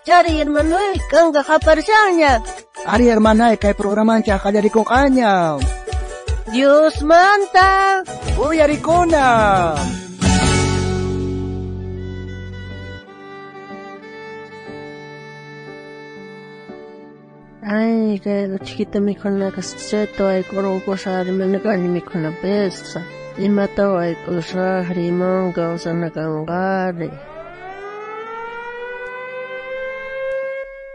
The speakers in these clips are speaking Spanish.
Chari hermano, kanga japarsanya. Ari hermana, kay programa cha kallarikong kanya. Dios manta. Uyarikona. Ay, que chiquita mi con la caseto ay coro cosa de menegani mi con la pesa. Y mató ay cosa rimonga o sana cangare.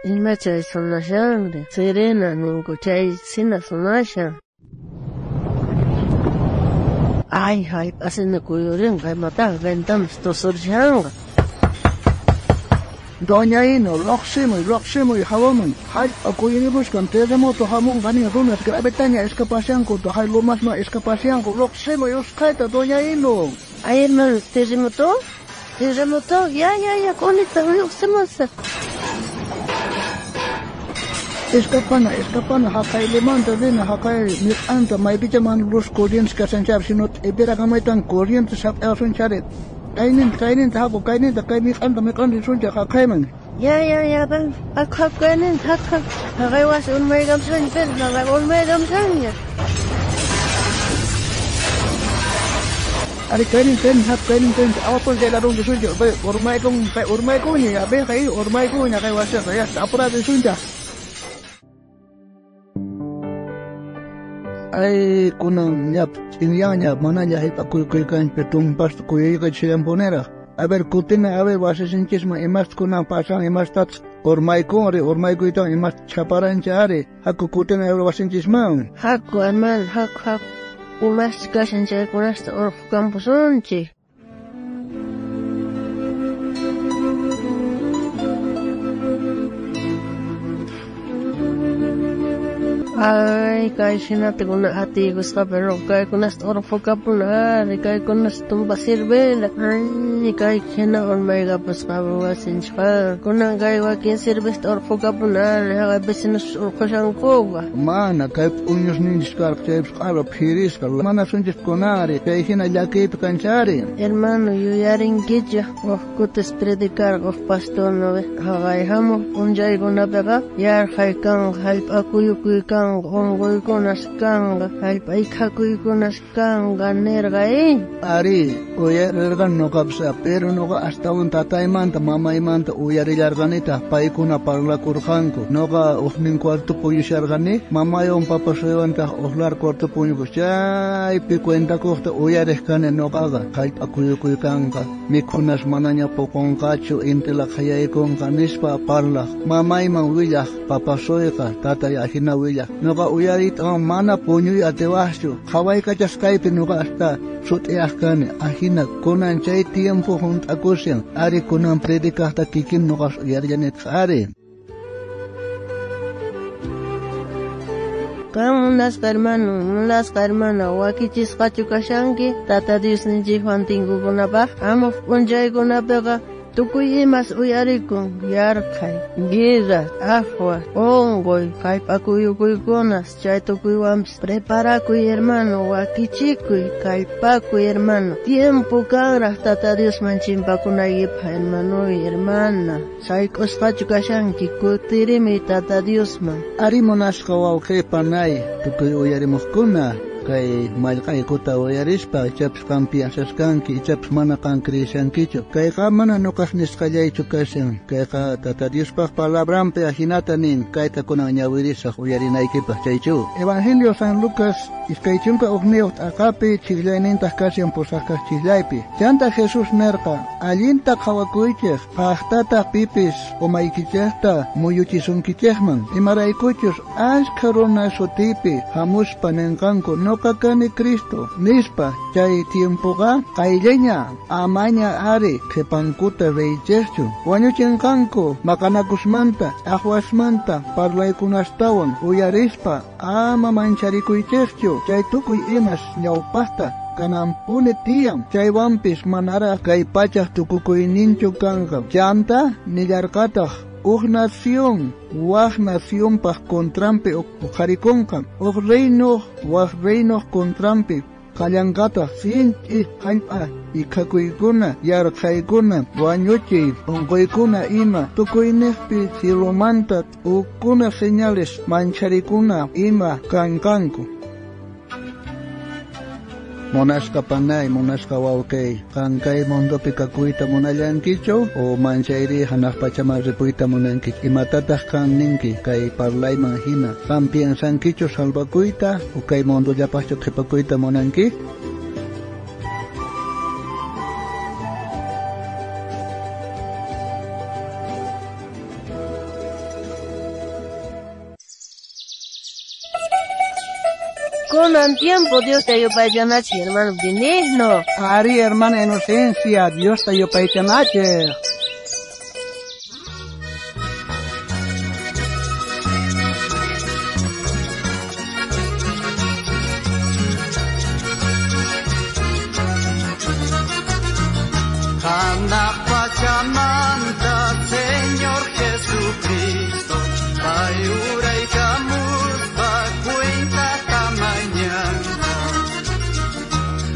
Y macha es una sangre. Serena nunca chay sina sonasha. Ay, hacen de cuyoren, que matar, ventamos to sorjanga. Doña Ino, loximo y jaboman. Hay acuyinibus con terremoto jamón gani runas gravitaña escapacianco, to hay lo más escapacianco, loximo y oscaita, Doña Ino. Ay, hermano, terremoto, ya, conita, loximos. Escapana, hakay limanta din, hakay mitanta, may bijaman lus corrientes que se chab, sino iberagamaitan corrientes sab elson charet. Kainin, tahago, kainin, anta, mikandi sunja, hakayman. Ya, ben, kainin, hakay was unmaygam sun, ben, unmaygam sun, ya. Ari kainin, awapun saya larung di sunja, urmay ko niya, abe kay, urmay ko niya, kay wasa, kaya, apura di sunja. Ay, kunang nyap, inyanya, mana nyahip aku kan petung pas kuy ka chilamponera. A ver, kutina, a ver, vas a sinchisma, emas kunang pasang, emas tats, ormay ko ito, emas chaparan chare, haku kutina, a ver, vas a sinchisma. Haku, hermano, haku, emas kasan chare kunasta, or kampusunchi. Ay, kay sinati ko na hati gusto pero kay ko nas oro vocabulary kay ko nas tumba sirbela ay kay kina on may gapas pabawasin siya kuna kay wakin sirbest oro vocabulary kay business oro kusang koga mana kay unyos ninjis kay skala piris kala mana sunjis konari kay hina yakit kanchari hermano yo yaring gidya of kutes predicar of pastor no kay hamo unjay ko na pega yar kay kang halp akuyo kang ongoy ko naskanga halpay kakuy ko naskanga nerga ari uyar ergan no kapsa pero no hasta un tatay manta mamay manta uyar ilarganita pay ko na parla kurkanko no ka uhning kwarto po yusargani mamay on papasoyanta ohlar kwarto po yung chay pikwenta ko ta uyar eskane no kaga halp akuy kanga mikunas mananya po kong kacho intela kaya ikong kanispa parla mamay mang willa papasoy ka tatay ahina willa nuka uyarit ang mana punyo atewasyo kaway ka Skype nuka hasta sutiakane ahina kunan chay tiempo junt akusyan ari kunan predika hasta kikin nuka uyaryanet ari Kamunas hermano, wakichis kachukashanki, tata Dios ninji Juan tingu gunapa, amo unjay gunapega, tukuy imas uyarikun, yarkay, gira, afwa, ongoy, kay pakuyukuy kunas, chay tukuy wams, preparakuy hermano, wakichikuy, kay pakuy hermano, tiempo kangra, tata Dios manchimpakunayip, hermano y hermana, saykos kachukashanki, kutirimi tata Dios man. Ari monaska waw kay panay, tukuy uyarimos kuna, kay malkay kuta uyarispa, chaps kampiasas kanki, chaps mana kankrisan kicho, kay kamana nukas niskayay chukasan, kay ka tata Dios pa palabran pe ahinata nin, kay ta kunang nyawirisa uyarinay kipa chaychu. Evangelio San Lucas, iskaychunka ugniot akapi, chiglaynin tahkasyan posakas chiglaypi. Chanta Jesus nerka, alinta kawakuyches, pahtata pipis, umaykichesta, muyuchisunkichesman, imaraykuchus, askarona sotipi, hamuspa nenkanko, no kakani Cristo, nispa, chay tiempo ka, kaileña, amaña ari, kepankuta reichechu, wanyuchenkanko, makanakusmanta, ahuasmanta, parlaykunastawan, uyarispa, ama mancharikuychechu, chay tukuy imas, ñawpasta, kanampune tiam, chay wampis manara, kay pachas tukukuy ninchu kanka, chanta, nillarkatah, Wag nación pas contrampe o jariconca, wag reino kontrampe, Kallankata sinchi hallp'a ikhakuykuna yarqaykuna wañuchiy unquykuna ima tukuyniypi cielomanta ukkuna señales mancharikuna ima kankanku. Monashka panay, monashka wawkay, kankay mundopi kakuyta munallankichu o manchayri hanaq pachama ripuyta munankichu. Imatataq kan ninki kay parlayman hina. Kan piensankichu salvakuyta o kay mundollapaqchu qhipakuyta munanki? Con el tiempo Dios te ayuda hermano benigno. Ari hermana Inocencia, Dios te ayuda. Anak pachamanta, Señor Jesucristo, ayuray kamu cuenta tamañana.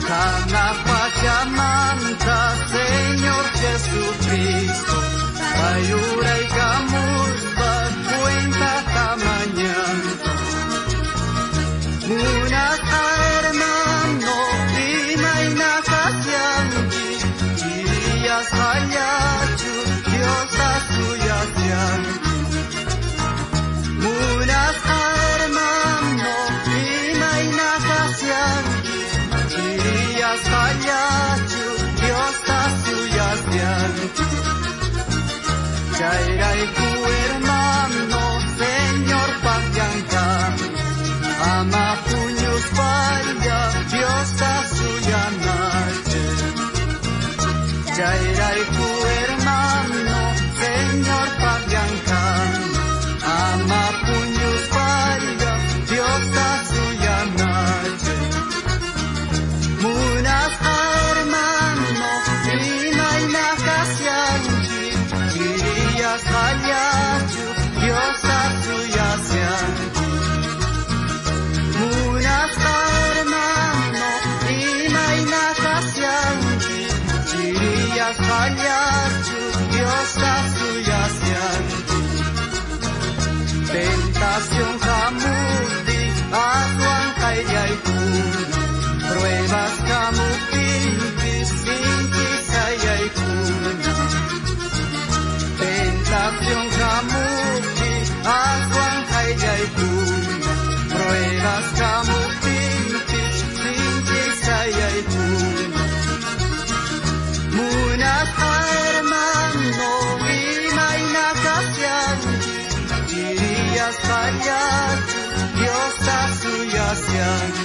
Anak pachamanta, Señor Jesucristo, ayuray kamu cuenta tamañana. Munas hermano, imaina kasyanki, Diyas hayachu, Dios asuyasyan. Munas hermano, imaina kasyanki, Diyas hayachu, Dios asuyasyan. Chayray ku hermano, Señor pagyankan, ama puños vaya, Dios asuyanache. Chayray ku hermano, Señor pagyankan, ama puños vaya, Dios asuyanache. Munas hermano, imaina kasyanki, Diyas hayachu, Dios asuyasyanki. Munas hermano, imaina kasyanki, Diyas hayachu, Dios asuyasyanki. Tentación kamuti, atuan kayaykuna, pruebas kamutinki, sinki sayaykuna. Tentación kamuti, atuan kayaykuna, pruebas kamutinki, sinki sayaykuna. Munas hermano, imaina kasyanki, Diyas hayachu, Dios asuyasyanki.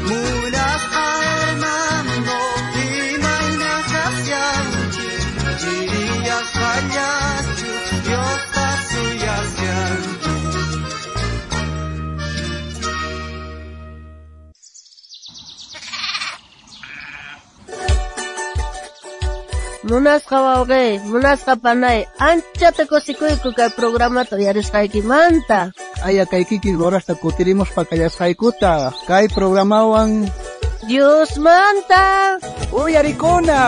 Munas hermano, imaina kasyanki, Diyas hayachu, Dios asuyasyanki. Munasqa wawqay, munasqa panay, anchata kusikuyku kay programa yarisqaykimanta. Aya kay kiki horasta kutirimos pakayasqaykuta kay programawan Dios manta. uyarikuna.